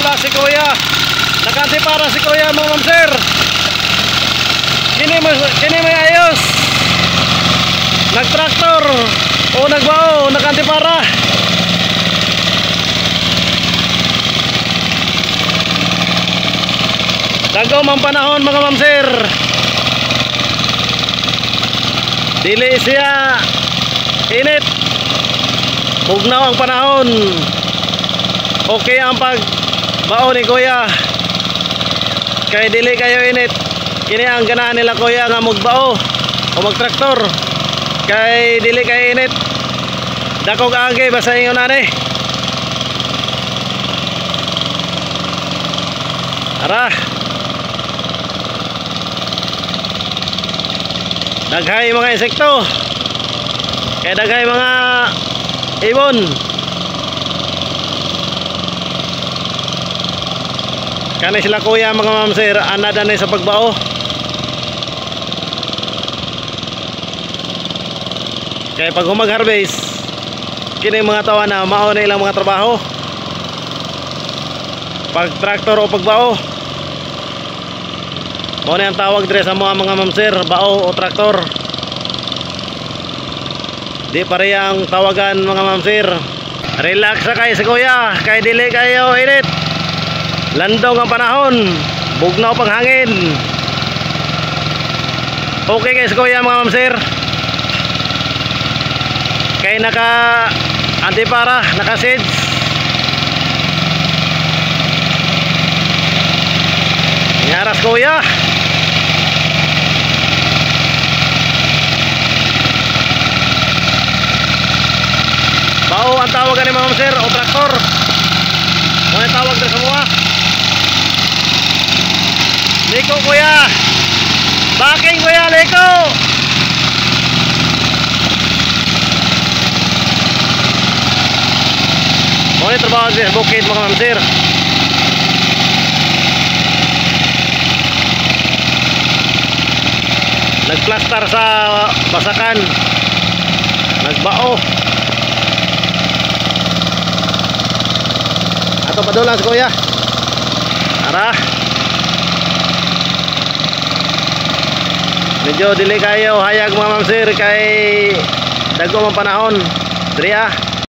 Wala si kuya. Nakantipara si kuya mga ma'am sir. Kini may ayos. Nagtraktor o nagbao, nakantipara. Dagom ang panahon mga ma'am sir. Dili siya init. Bugnaw ang panahon. Okay ang pagbao ni kuya. Kay dili kayo init. Kini ang ganahan nila kuya nga magbao o magtraktor. Kay dili kayo init. Dakog agi basta ingon ani. Ara. Daghay mga insekto. Kaya daghay mga ibon. Kani sila kuya mga ma'am sir, anada na sa pagbao. Kaya pag humag-harvest, kini mga tawa na mao na ilang mga trabaho. Pag traktor o pagbao, mao na ang tawag dire sa mga ma'am sir, bao o traktor. Di pareha ang tawagan mga ma'am sir. Relax sa kayo sa kuya, kay dili kayo init. Landong ang panahon, bugnaw pang hangin. Okay guys kuya mga ma'am sir. Kay naka antipara, naka seeds. Nyaras kuya. Bao ang tawagan ni mga sir o traktor. Ano ang tawag na semua? Liko kuya. Baking kuya, liko. Ano yung trabaho sa bukid mga ma'am sir? Nagplastar sa basakan. Nagbao. Ato padulan sa kuya. Ara. Medyo dili kayo hayag mga ma'am sir kay dagom ang panahon. Diri ah.